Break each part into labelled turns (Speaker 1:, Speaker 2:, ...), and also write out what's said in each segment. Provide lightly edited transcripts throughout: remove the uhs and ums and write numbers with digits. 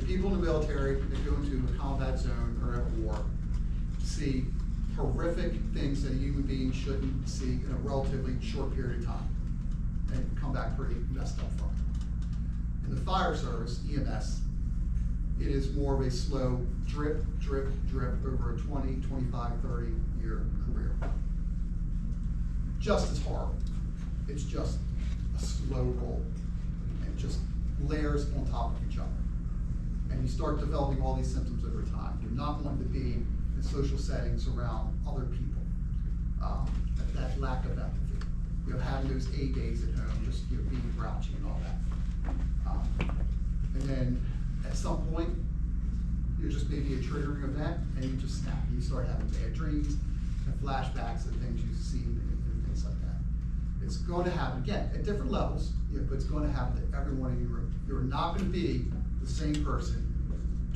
Speaker 1: people in the military that go into a combat zone or at war see horrific things that a human being shouldn't see in a relatively short period of time and come back pretty messed up from it. In the fire service, EMS, it is more of a slow drip, drip, drip over a 20, 25, 30-year career. Just as horrible. It's just a slow roll and just layers on top of each other. And you start developing all these symptoms over time. You're not wanting to be in social settings around other people. That lack of empathy. You know, having those A days at home, just being grouchy and all that. And then at some point, you're just maybe a triggering event, and you just snap. You start having bad dreams and flashbacks of things you've seen and things like that. It's going to happen again at different levels, but it's going to happen to everyone in your group. You're not going to be the same person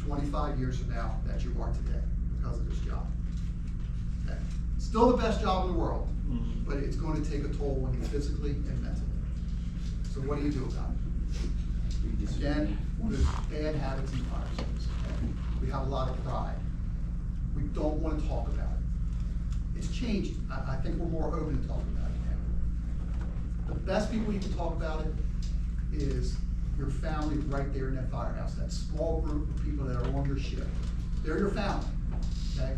Speaker 1: 25 years from now that you are today because of this job. Okay. Still the best job in the world, but it's going to take a toll on you physically and mentally. So what do you do about it? Again, there's bad habits in fire service. Okay? We have a lot of pride. We don't want to talk about it. It's changing. I think we're more open to talking about it now. The best people you can talk about it is your family right there in that firehouse, that small group of people that are on your shift. They're your family, okay?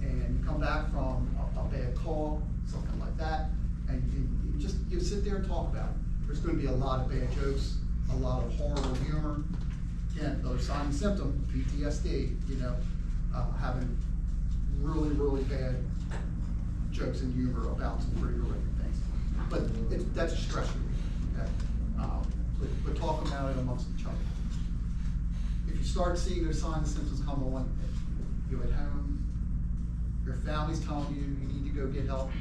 Speaker 1: And you come back from a bad call, something like that, and you sit there and talk about it. There's going to be a lot of bad jokes, a lot of horrible humor. Again, another sign and symptom, PTSD, having really, really bad jokes and humor about some pretty horrific things. But that's a stress relief, okay? But talk about it amongst each other. If you start seeing those signs and symptoms come on, you're at home, your family's telling you you need to go get help,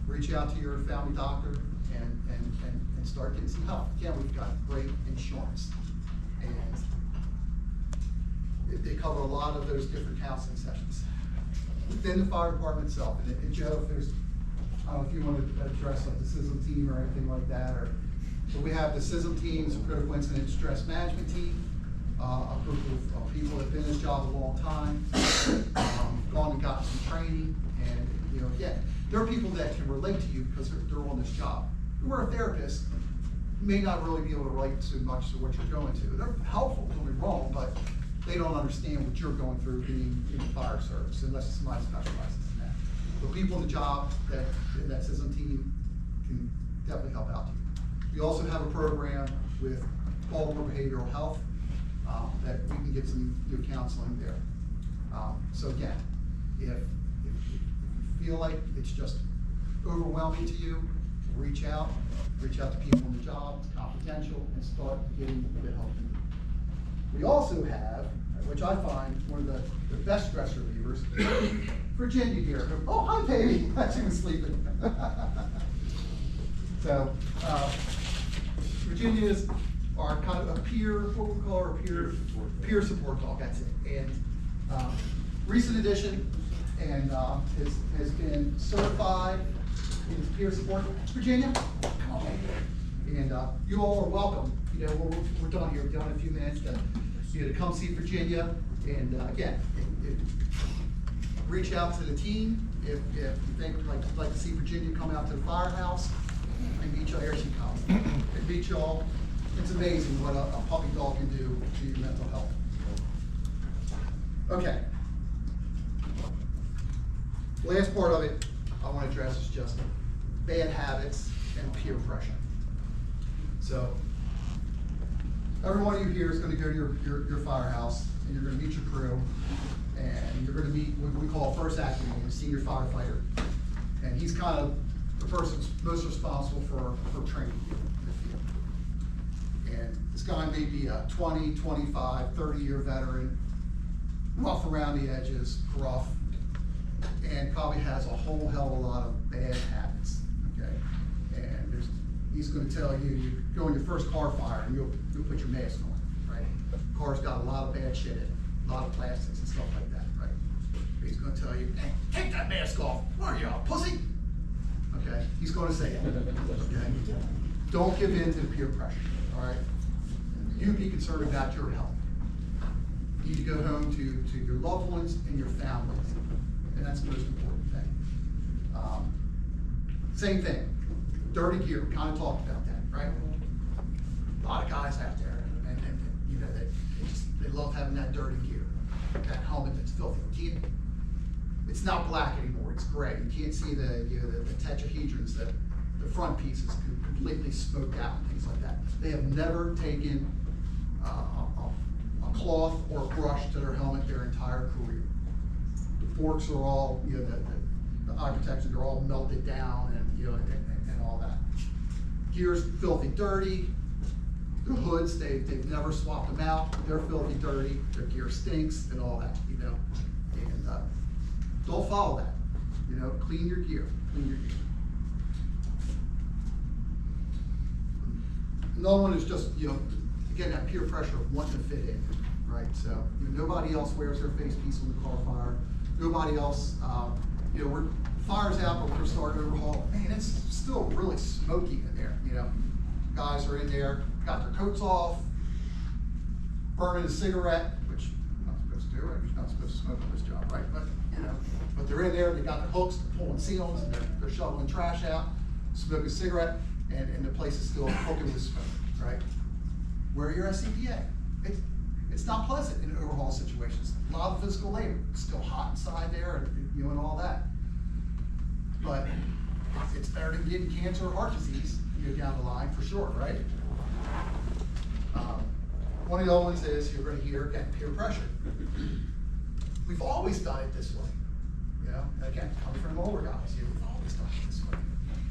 Speaker 1: reach out to your family doctor and start getting some help. Again, we've got great insurance, and they cover a lot of those different counseling sessions within the fire department itself. And Joe, if there's, I don't know if you want to address like the SISM team or anything like that, but we have the SISM teams, a critical incident stress management team, a group of people that have been in this job a long time, gone and gotten some training, and again, there are people that can relate to you because they're on this job. We're a therapist, may not really be able to relate too much to what you're going through. They're helpful, don't be wrong, but they don't understand what you're going through being in the fire service unless somebody specializes in that. But people in the job that SISM team can definitely help out you. We also have a program with Baltimore Behavioral Health that we can get some counseling there. So again, if you feel like it's just overwhelming to you, reach out to people on the job, it's confidential, and start getting the help you need. We also have, which I find one of the best stress relievers, Virginia here. Oh, hi, baby. She was sleeping. So, Virginia is our kind of a peer, what we call our peer support dog. That's it. And recent addition, and has been certified in peer support. Virginia, come on, baby. And you all are welcome. We're done here. We're done in a few minutes to come see Virginia. And again, reach out to the team if you think you'd like to see Virginia come out to the firehouse and meet y'all. Here she comes. And meet y'all. It's amazing what a puppy dog can do to your mental health. Okay. Last part of it I want to address is just bad habits and peer pressure. So every one of you here is going to go to your firehouse, and you're going to meet your crew, and you're going to meet what we call first acting, a senior firefighter, and he's kind of the person most responsible for training you in the field. And this guy may be a 20, 25, 30-year veteran, rough around the edges, gruff, and probably has a whole hell of a lot of bad habits, okay? And he's going to tell you go in your first car fire and you'll put your mask on, right? The car's got a lot of bad shit in it, a lot of plastics and stuff like that, right? He's going to tell you, hey, take that mask off. What are you, a pussy? Okay, he's going to say it, okay? Don't give in to the peer pressure, all right? You be concerned about your health. You need to go home to your loved ones and your families, and that's the most important thing. Same thing, dirty gear, we kind of talked about that, right? A lot of guys out there, and you know, they love having that dirty gear, that helmet that's filthy. It's not black anymore, it's gray. You can't see the tetrahedrons, the front piece is completely smoked out and things like that. They have never taken a cloth or a brush to their helmet their entire career. The forks are all, you know, the eye protection, they're all melted down, and you know, and all that. Gear's filthy dirty. The hoods, they've never swapped them out. They're filthy dirty. Their gear stinks and all that, you know. And don't follow that. You know, clean your gear. Clean your gear. Another one is just, you know, again, that peer pressure of wanting to fit in, right? So, you know, nobody else wears their face piece on the car fire. Nobody else, you know, fire's out, but we're starting to overhaul. Man, it's still really smoky in there, you know. Guys are in there, got their coats off, burning a cigarette, which you're not supposed to do, right? You're not supposed to smoke on this job, right? But, you know, but they're in there, they got their hooks, they're pulling seals, and they're shoveling trash out, smoking a cigarette, and the place is still cooking with smoke, right? Wear your SCBA. It's not pleasant in overhaul situations. A lot of physical labor. It's still hot inside there, and you know, and all that. But it's better than getting cancer or heart disease, you know, down the line for sure, right? One of the other ones is you're going to hear, again, peer pressure. We've always done it this way, you know. And again, coming from older guys, you know, we've always done it this way.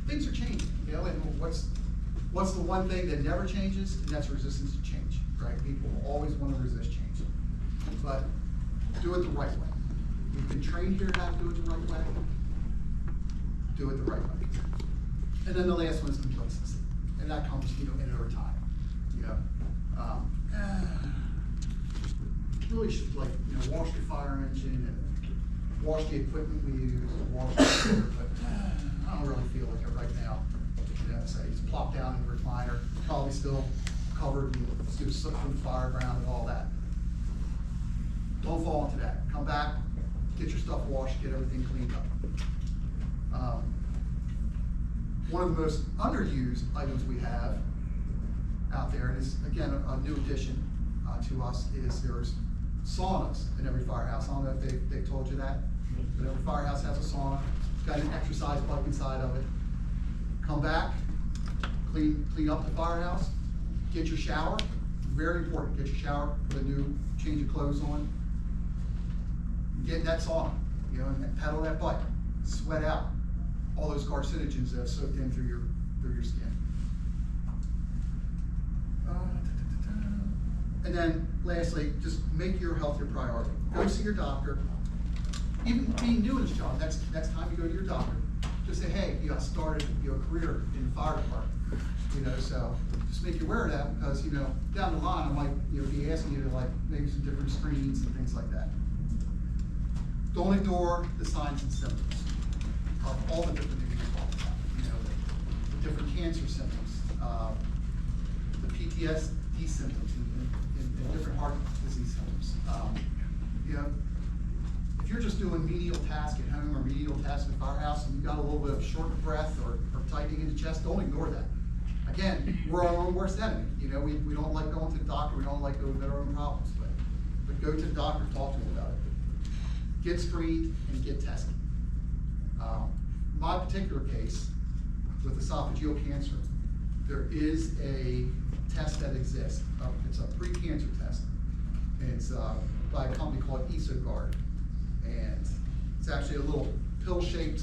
Speaker 1: Things are changing, you know. And what's the one thing that never changes? And that's resistance to change, right? People always want to resist change, but do it the right way. You've been trained here how to do it the right way. Do it the right way. And then the last one is complacency, and that comes, you know, in over time. You know, really should, like, you know, wash your fire engine and wash the equipment we use, wash the gear, but I don't really feel like it right now. You know, say it's plopped down in the recliner, probably still covered in soot from the fire ground and all that. Don't fall into that. Come back, get your stuff washed, get everything cleaned up. One of the most underused items we have out there, and is again a new addition to us, is there's saunas in every firehouse. I don't know if they've told you that, but every firehouse has a sauna. It's got an exercise bike inside of it. Come back, clean up the firehouse, get your shower. Very important. Get your shower, put a new change of clothes on. Get in that sauna, you know, and pedal that bike. Sweat out all those carcinogens that have soaked in through your skin. And then lastly, just make your health your priority. Go see your doctor. Even being new in this job, next time you go to your doctor, just say, hey, you know, I started your career in the fire department. You know, so just make you aware of that, because, you know, down the line I might, you know, be asking you to, like, maybe some different screenings and things like that. Don't ignore the signs and symptoms of all the different things we talked about. You know, the different cancer symptoms, the PTSD symptoms, and different heart disease symptoms. You know, if you're just doing menial tasks at home or menial tasks in the firehouse and you got a little bit of short of breath or tightening in the chest, don't ignore that. Again, we're our own worst enemy. You know, we don't like going to the doctor, we don't like going to our own problems, but go to the doctor, talk to them about it. Get screened and get tested. My particular case with esophageal cancer, there is a test that exists. It's a pre-cancer test. And it's by a company called EsoGuard. And it's actually a little pill-shaped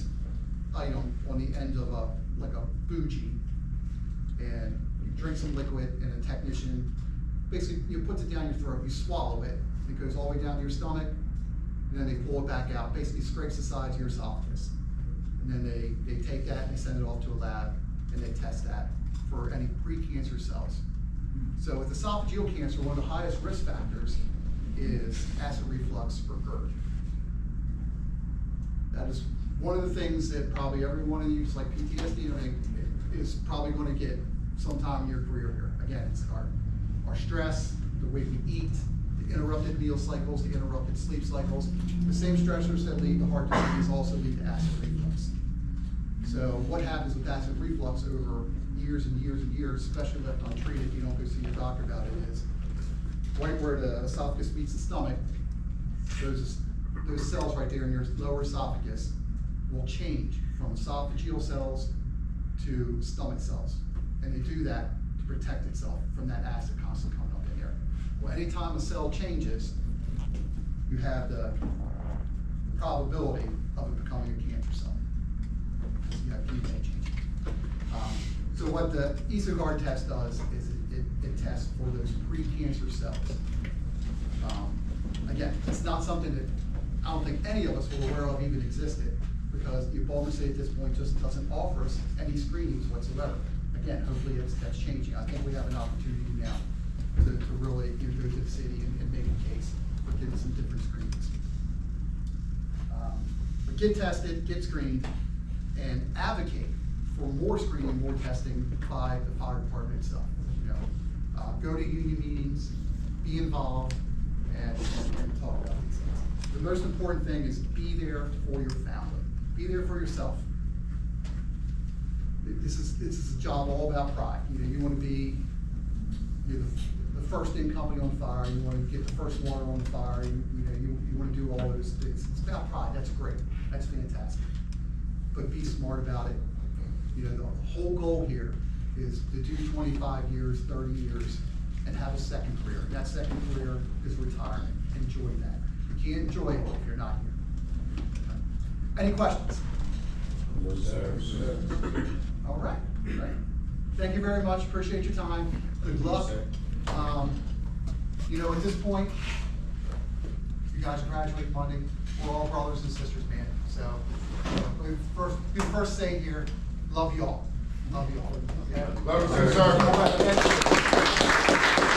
Speaker 1: item on the end of like a bougie. And you drink some liquid, and a technician basically, you puts it down your throat, you swallow it, and it goes all the way down to your stomach, and then they pull it back out, basically scrapes the sides of your esophagus. And then they take that and they send it off to a lab, and they test that for any pre-cancer cells. So with esophageal cancer, one of the highest risk factors is acid reflux or GERD. That is one of the things that probably every one of you, like PTSD and everything, is probably going to get sometime in your career here. Again, it's our stress, the way we eat, the interrupted meal cycles, the interrupted sleep cycles. The same stressors that lead to heart disease also lead to acid reflux. So what happens with acid reflux over years and years and years, especially left untreated, you don't go see your doctor about it, is right where the esophagus meets the stomach, those cells right there in your lower esophagus will change from esophageal cells to stomach cells. And they do that to protect itself from that acid constantly coming up in there. Well, anytime a cell changes, you have the probability of it becoming a cancer cell. So you have DNA change. So what the EsoGuard test does is it tests for those pre-cancer cells. Again, it's not something that I don't think any of us were aware of even existed, because the Baltimore at this point just doesn't offer us any screenings whatsoever. Again, hopefully that's changing. I think we have an opportunity now to really go to the city and make a case for getting some different screenings. But get tested, get screened, and advocate for more screening, more testing by the fire department itself. You know, go to union meetings, be involved, and talk about these things. The most important thing is be there for your family. Be there for yourself. This is a job all about pride. You know, you want to be the first in company on fire. You want to get the first water on the fire. You want to do all those things. It's about pride. That's great. That's fantastic. But be smart about it. You know, the whole goal here is to do 25 years, 30 years, and have a second career. And that second career is retirement. Enjoy that. You can't enjoy it if you're not here. Any questions?
Speaker 2: No, sir.
Speaker 1: All right. Great. Thank you very much. Appreciate your time. Good luck. You know, at this point, you guys graduate Monday. We're all brothers and sisters, man. So, we first say here, love you all. Love you all. Yeah.
Speaker 2: Love you, sir.
Speaker 1: All right.